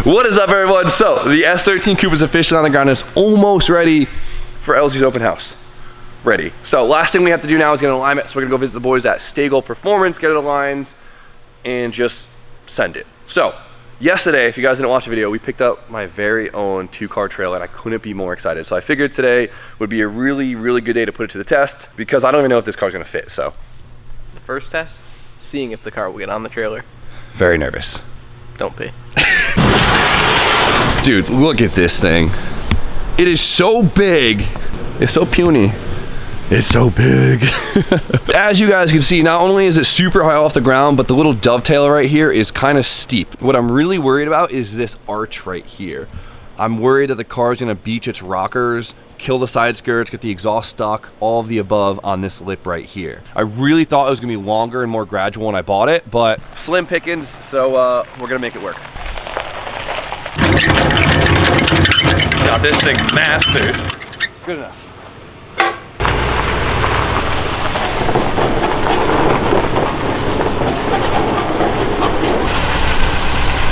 What is up, everyone? So the S13 Coupe is officially on the ground and it's almost ready for LZ's open house. Ready. So last thing we have to do now is get an alignment. So we're gonna go visit the boys at Stagel Performance, get it aligned, and just send it. So yesterday, if you guys didn't watch the video, we picked up my very own 2-car trailer and I couldn't be more excited. So I figured today would be a really, really good day to put it to the test because I don't even know if this car's gonna fit, so. The first test, seeing if the car will get on the trailer. Very nervous. Don't be. Dude, look at this thing. It is so big. It's so puny. It's so big. As you guys can see, not only is it super high off the ground, but the little dovetail right here is kind of steep. What I'm really worried about is this arch right here. I'm worried that the car is gonna beach its rockers, kill the side skirts, get the exhaust stuck, all of the above on this lip right here. I really thought it was gonna be longer and more gradual when I bought it, but slim pickings, so we're gonna make it work. Got this thing mastered. Good enough.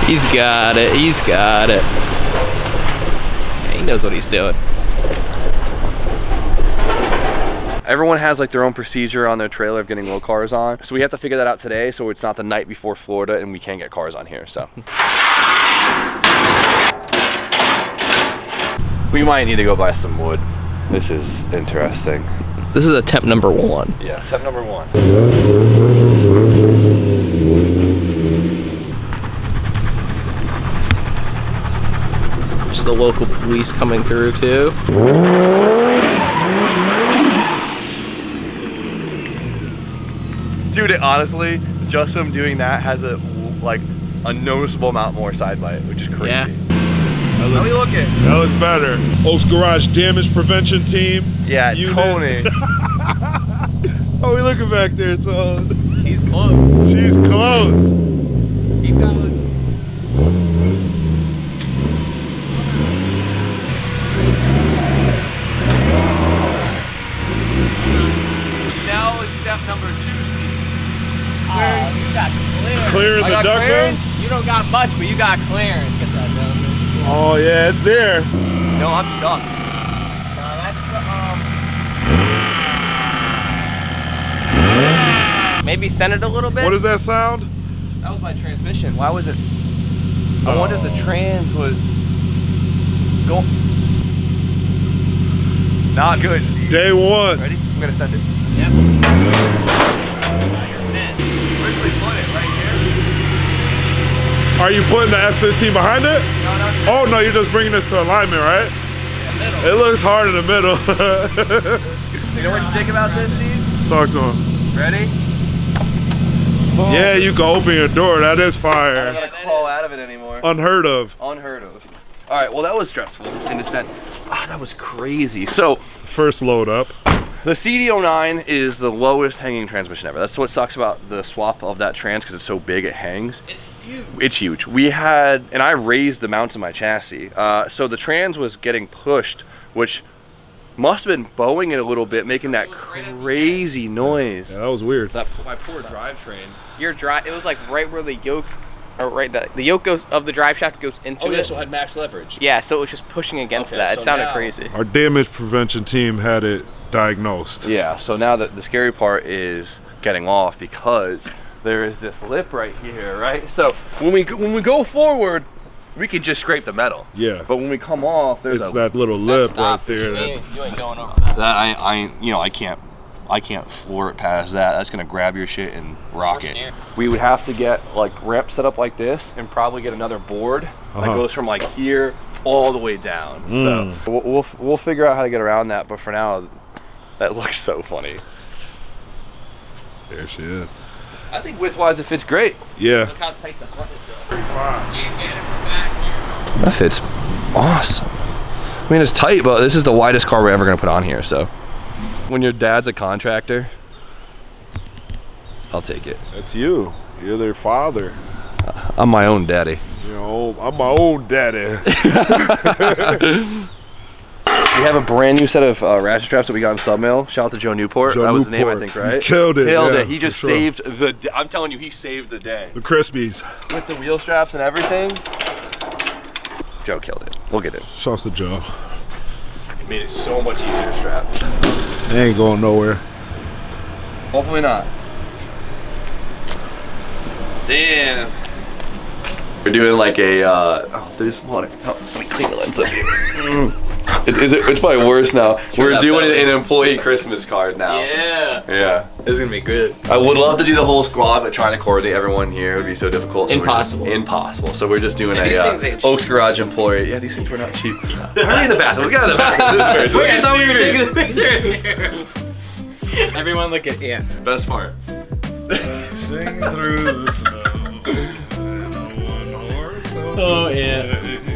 He's got it, he's got it. Yeah, he knows what he's doing. Everyone has like their own procedure on their trailer of getting low cars on. So we have to figure that out today so it's not the night before Florida and we can't get cars on here, so. We might need to go buy some wood. This is interesting. This is attempt number 1. Yeah, attempt number 1. Just the local police coming through too. Dude, it honestly, just from doing that has a noticeable amount more side bite, which is crazy. Yeah. How we looking? That looks better. Oaks Garage Damage Prevention Team. Yeah, unit. Tony. Oh, we looking back there, so. He's close. She's close. Keep going. Now is step number 2, Steve. You got clearance. Clearing the duct clearance? rooms. You don't got much, but you got clearance. Get that done. Oh yeah, it's there. No, I'm stuck. Maybe send it a little bit. What is that sound? That was my transmission. Why was it? I wonder if the trans was going. Not good, Steve. Day 1. Ready? I'm gonna send it. Yep. Where do we put it? Right here? Are you putting the S15 behind it? No, no. Oh no, you're just bringing this to alignment, right? Middle. It looks hard in the middle. You know what's sick about this, Steve? Talk to him. Ready? Boom. Yeah, you can open your door. That is I fire. don't gotta crawl out of it anymore. Unheard of. Unheard of. All right, well that was stressful in a sense. Ah, that was crazy. So First load up. the CD09 is the lowest hanging transmission ever. That's what sucks about the swap of that trans because it's so big it hangs. It's huge. It's huge. We had, and I raised the mounts of my chassis. So the trans was getting pushed, which must have been bowing it a little bit, making that crazy noise. Yeah, that was weird. That my poor drivetrain. Your drive, it was like right where the yoke, or right the yoke goes of the drive shaft goes into it. So it had max leverage. Yeah, so it was just pushing against Okay, that. so It sounded now- crazy. Our damage prevention team had it diagnosed. Yeah, so now the scary part is getting off because there is this lip right here, right? So when we go forward, we could just scrape the metal. Yeah. But when we come off, there's It's that little lip right there. You That's ain't going over that. that I can't floor it past that. That's gonna grab your shit and rock it. scared. We would have to get like ramp set up like this and probably get another board that goes from like here all the way down. So we'll figure out how to get around that. But for now, that looks so funny. there she is. I think width-wise, it fits great. Yeah. Look how tight the front is. Pretty fine. You get it from back here. That fits awesome. I mean, it's tight, but this is the widest car we're ever gonna put on here. So when your dad's a contractor, I'll take it. That's you. You're their father. I'm my own daddy. You know, I'm my own daddy. We have a brand new set of ratchet straps that we got in Submail. Shout out to Joe Newport. Joe That was Newport. the name, I think, right? He killed it. Killed yeah, it. He just for sure. saved the. I'm telling you, he saved the day The Crispies. with the wheel straps and everything. Joe killed it. We'll get it. Shouts to Joe. Made it so much easier to strap. They ain't going nowhere. Hopefully not. Damn. We're doing like a, oh, there's water. Oh, let me clean the lens up here. It's probably worse now. We're doing an employee Christmas card now. Yeah. Yeah. This is gonna be good. I would love to do the whole squad, but trying to coordinate everyone here would be so difficult. So Impossible. Impossible. So we're just doing And these things ain't cheap. Oaks Garage employee. Yeah, these things were not cheap. Hurry in the bathroom. Let's get out of the bathroom. Wait, I thought we were taking the picture in here. Everyone look at Ian. Best part. Sing through the snow. Oh, yeah.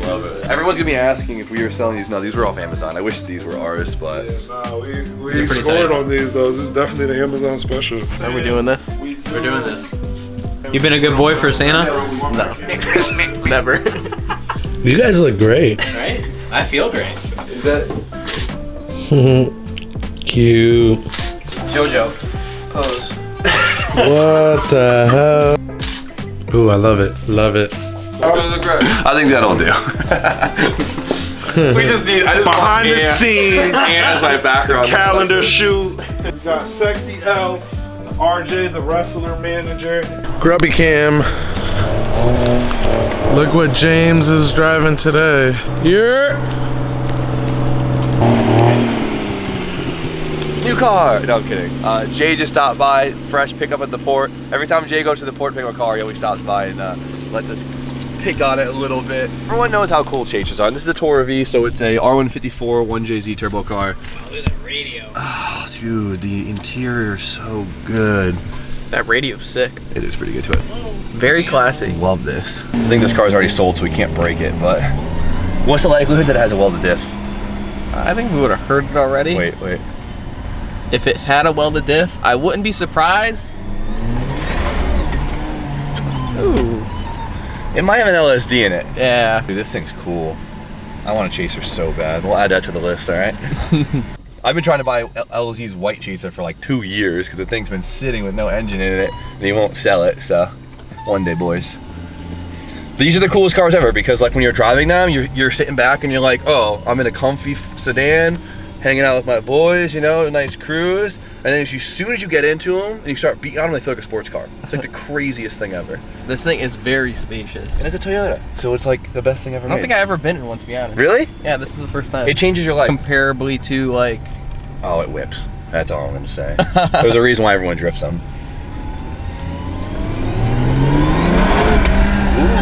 Love it. Everyone's gonna be asking if we were selling these. No, these were off Amazon. I wish these were ours, but Yeah, nah, we pretty scored tight. on these though. This is definitely the Amazon special. Are we doing this? We're doing this. You been a good boy for Santa? No. Never. You guys look great. Right? I feel great. is that Cute. Jojo, pose. What the hell? Ooh, I love it. Love it. I think that'll do. We just need. I just Behind the scenes, And as my background. calendar shoot. We got Sexy Elf, RJ the wrestler manager. Grubby Cam. Look what James is driving today. Here. New car. No, I'm kidding. Jay just stopped by. Fresh pickup at the port. Every time Jay goes to the port to pick up a car, he always stops by and lets us pick on it a little bit. Everyone knows how cool chasers are. And this is a Tourer V, so it's a R154 1JZ turbo car. Oh, look at that radio. Oh, dude, the interior is so good. That radio's sick. It is pretty good to it. Very classy. Love this. I think this car's already sold, so we can't break it, but what's the likelihood that it has a welded diff? I think we would have heard it already. Wait. If it had a welded diff, I wouldn't be surprised. Ooh. It might have an LSD in it. Yeah. Dude, this thing's cool. I want a chaser so bad. We'll add that to the list, all right? I've been trying to buy LZ's white chaser for like 2 years because the thing's been sitting with no engine in it and they won't sell it, so one day, boys. These are the coolest cars ever because like when you're driving them, you're sitting back and you're like, oh, I'm in a comfy sedan, hanging out with my boys, you know, a nice cruise. And then as soon as you get into them and you start beating on them, they feel like a sports car. It's like the craziest thing ever. This thing is very spacious. And it's a Toyota, so it's like the best thing ever I made. don't think I've ever been in one, to be honest. Really? Yeah, this is the first time. It changes your life. Comparably to like... Oh, it whips. That's all I'm gonna say. There's a reason why everyone drifts them.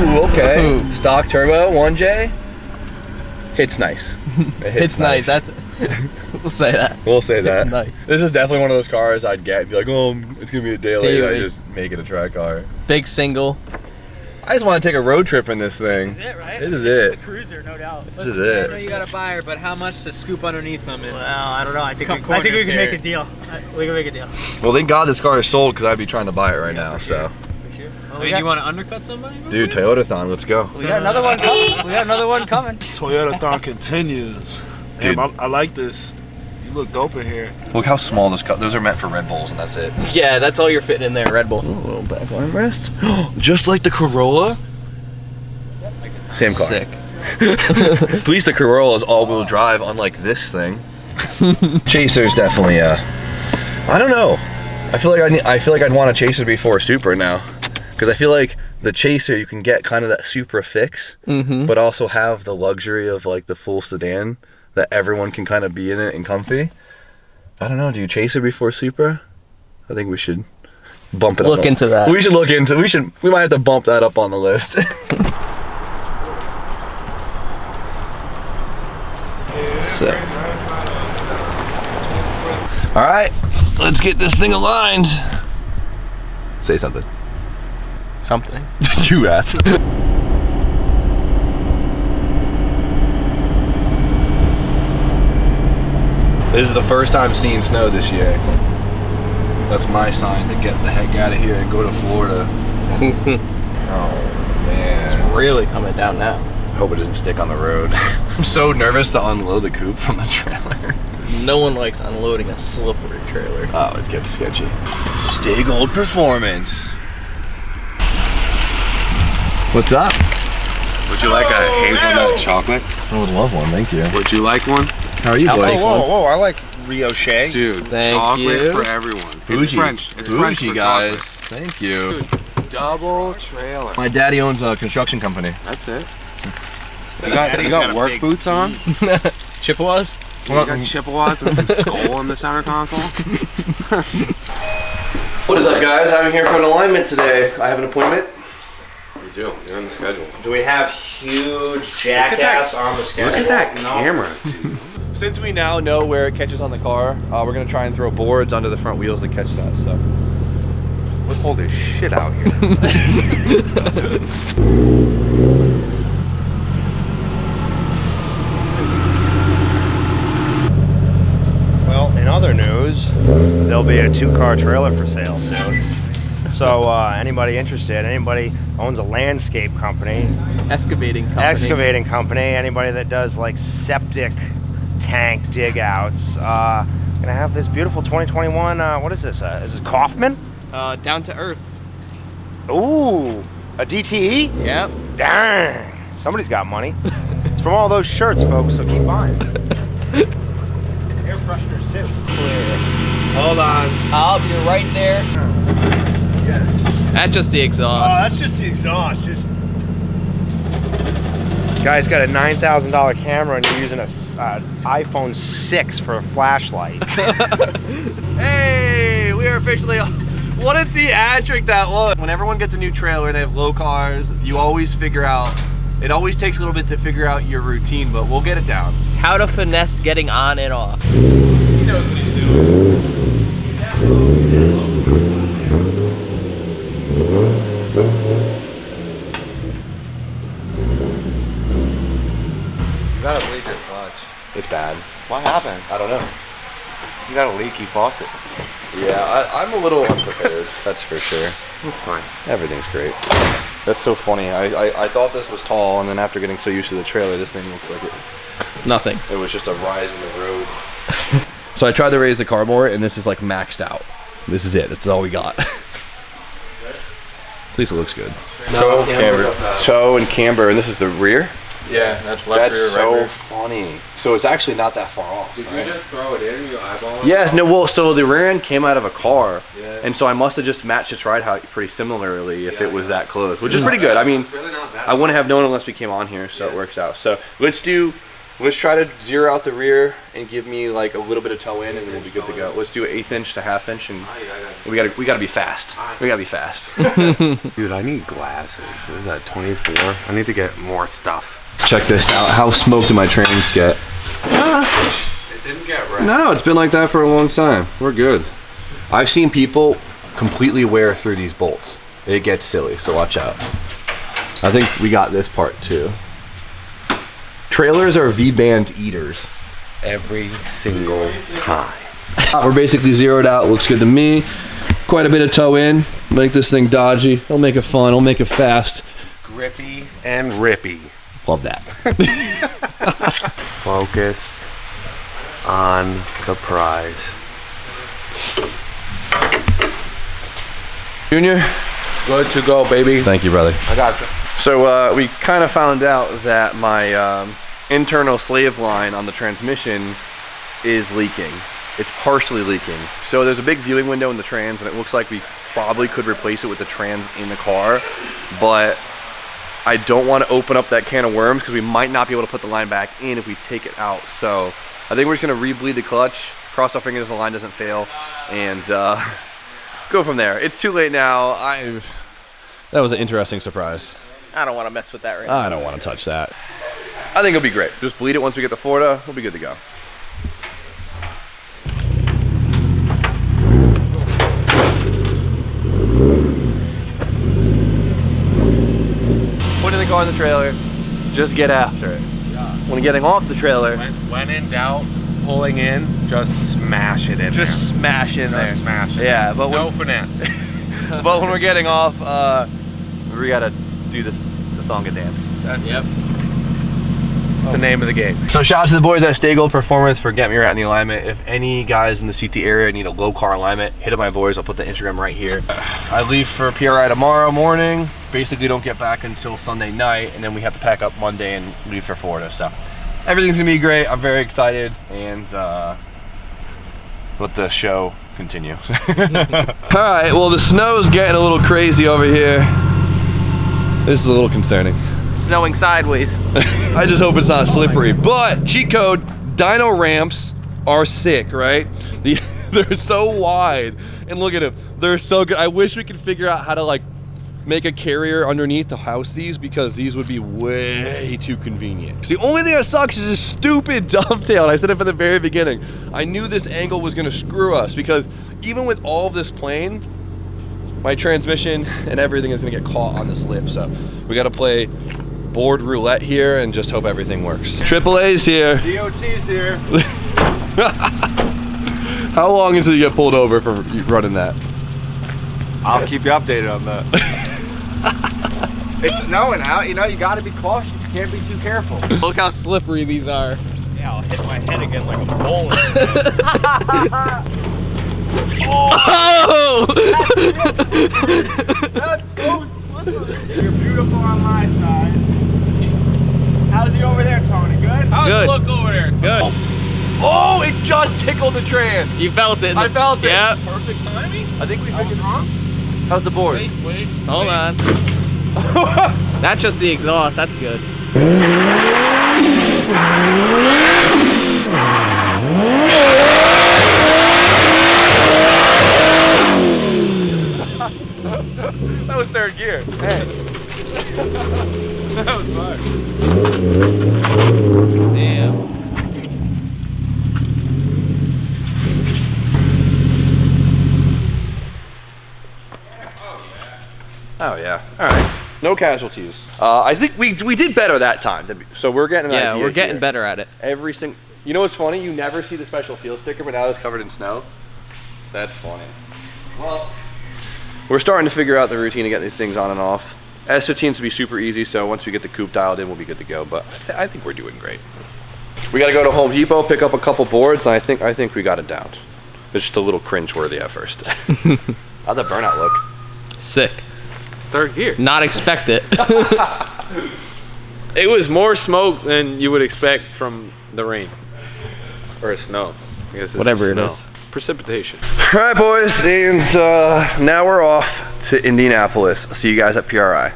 Ooh, okay. Ooh. Stock turbo, 1J. Hits nice. It hits It's nice. That's... we'll say that. We'll say that. It's nice. This is definitely one of those cars I'd get and be like, oh, it's gonna be a daily. Daily. I just make it a track car. Big single. I just want to take a road trip in this thing. This is it, right? This is it. The cruiser, no doubt. This is I know it. you got a buyer, but how much to scoop underneath them? And Well, I don't know. I think Cut we can corners make here. a deal. We can make a deal. Well, thank God this car is sold because I'd be trying to buy it right now. So, For sure. I mean, you want to undercut somebody? dude, Toyotathon, let's go. We got another one coming. We got another one coming. Toyotathon continues. Dude. Damn, I like this. You look dope in here. Look how small this car. Those are meant for Red Bulls, and that's it. Yeah, that's all you're fitting in there, Red Bull. A little back armrest. Just like the Corolla. Same car. Sick. At least the Corolla is all-wheel drive, unlike this thing. Chaser's definitely I don't know. I feel like I'd want a Chaser before a Supra now, because I feel like the Chaser you can get kind of that Supra fix, but also have the luxury of like the full sedan that everyone can kind of be in it and comfy. I don't know. Do you Chaser before Supra? I think we should bump it up. Look into that. We should look into. We might have to bump that up on the list. Sick. All right, let's get this thing aligned. Say something. Something. You ass. This is the first time seeing snow this year. That's my sign to get the heck out of here and go to Florida. Oh man. Really coming down now. Hope it doesn't stick on the road. I'm so nervous to unload the coupe from the trailer. No one likes unloading a slippery trailer. Oh, it gets sketchy. Stay-Gold Performance. What's up? We're Would you like a hazelnut chocolate? I would love one, thank you. Would you like one? How are you, boys? Whoa, I like brioche. Dude, Thank chocolate you. for everyone. Bougie. It's French. It's French Bougie, for guys. chocolate. Thank you. Dude, double trailer. My daddy owns a construction company. That's it. You got work boots on? Chippewas? You got Chippewas and some skull in the center console? What is up, guys? I'm here for an alignment today. I have an appointment. You do. You're on the schedule. Do we have huge jackass on the schedule? Look at that camera, dude. Since we now know where it catches on the car, we're gonna try and throw boards under the front wheels that catch that. So Let's hold this shit out here. Well, in other news, there'll be a 2-car trailer for sale soon. So anybody interested, anybody owns a landscape company, Excavating company. anybody that does like septic tank dig outs, gonna have this beautiful 2021, what is this? Is it Kaufman? Down to earth. Ooh, a DTE? Yep. Dang, somebody's got money. It's from all those shirts, folks, so keep buying. Air fresheners too. Hold on. Oh, you're right there. Yes. That's just the exhaust. that's just the exhaust. Guy's got a $9,000 camera and you're using a iPhone 6 for a flashlight. hey, we are officially on. What a theatric that was. When everyone gets a new trailer and they have low cars, you always figure out, it always takes a little bit to figure out your routine, but we'll get it down. How to finesse getting on and off. He knows what he's doing. You gotta bleed your clutch. It's bad. What happened? I don't know. You got a leaky faucet. Yeah, I'm a little unprepared, that's for sure. That's fine. Everything's great. That's so funny. I thought this was tall, and then after getting so used to the trailer, this thing looks like Nothing. it was just a rise in the road. So I tried to raise the car more, and this is like maxed out. This is it. That's all we got. At least it looks good. Toe, camber. Toe and camber, and this is the rear? Yeah, that's left That's rear, so right rear. funny. So it's actually not that far off, Did right? you just throw it in? You eyeball it? Yeah, no, well, so the rear end came out of a car, Yeah. and so I must have just matched its ride height pretty similarly if it was that close, which is pretty good. I mean, It's really not bad. I wouldn't have known unless we came on here, so it works out. So let's try to zero out the rear and give me like a little bit of toe in, and we'll be good to go. Let's do an 1/8 inch to 1/2 inch, and we gotta be fast. We gotta be fast. Dude, I need glasses. What is that, 24? I need to get more stuff. Check this out. How smoked do my trains get? It didn't get right. No, it's been like that for a long time. We're good. I've seen people completely wear through these bolts. It gets silly, so watch out. I think we got this part too. Trailers are V-band eaters. Every single time. We're basically zeroed out. Looks good to me. Quite a bit of toe in. Make this thing dodgy. It'll make it fun. It'll make it fast. Grippy and rippy. Love that. Focused on the prize. Junior? Good to go, baby. Thank you, brother. I got you. So we kind of found out that my internal slave line on the transmission is leaking. It's partially leaking. So there's a big viewing window in the trans, and it looks like we probably could replace it with the trans in the car, but I don't want to open up that can of worms because we might not be able to put the line back in if we take it out. So I think we're just going to re-bleed the clutch, cross our fingers the line doesn't fail, and go from there. It's too late now. That was an interesting surprise. I don't want to mess with that right now. I don't want to touch that. I think it'll be great. Just bleed it once we get to Florida. We'll be good to go. Putting the car in the trailer, just get after it. When getting off the trailer, When in doubt, pulling in, just smash it in just smash in there. Just smash it. Yeah, but No finesse. but when we're getting off, we gotta do the song and dance. That's Yep. It's the name of the game. So shout out to the boys at Stay Gold Performance for getting me right in the alignment. If any guys in the CT area need a low car alignment, hit up my boys. I'll put the Instagram right here. I leave for PRI tomorrow morning. Basically don't get back until Sunday night, and then we have to pack up Monday and leave for Florida. So everything's gonna be great. I'm very excited, and let the show continue. All right, well the snow's getting a little crazy over here. This is a little concerning. Snowing sideways. I just hope it's not slippery. But cheat code, dyno ramps are sick, right? They're so wide, and look at them. They're so good. I wish we could figure out how to like make a carrier underneath to house these, because these would be way too convenient. The only thing that sucks is this stupid dovetail. And I said it from the very beginning. I knew this angle was gonna screw us, because even with all of this plane, my transmission and everything is gonna get caught on this lip. So we gotta play board roulette here and just hope everything works. AAA's here. DOT's here. How long until you get pulled over for running that? I'll keep you updated on that. It's snowing out, you know, you gotta be cautious. You can't be too careful. Look how slippery these are. Yeah, I'll hit my head again like a bowling. Oh! That's so slippery. You're beautiful on my side. How's he over there, Tony? Good? How's Good. it look over there? Good. Oh, it just tickled the trans. You felt it. I felt it. Yep. Perfect timing? I think we I was figured. wrong? How's the board? Wait. Hold on. That's just the exhaust. That's good. That was third gear. Hey. That was fun. Damn. Oh yeah. All right. No casualties. I think we did better that time. So we're getting an Yeah, idea we're getting here. better at it. Every single. You know what's funny? You never see the special field sticker, but now it's covered in snow. That's funny. Well, we're starting to figure out the routine of getting these things on and off. S15s to be super easy, so once we get the coupe dialed in, we'll be good to go. But I think we're doing great. We got to go to Home Depot, pick up a couple boards, and I think we got it down. It's just a little cringe-worthy at first. How'd the burnout look? Sick. Third gear. Not expect it. It was more smoke than you would expect from the rain. Or snow. I guess it's Whatever it snow. is. Precipitation. All right, boys, and now we're off to Indianapolis. I'll see you guys at PRI.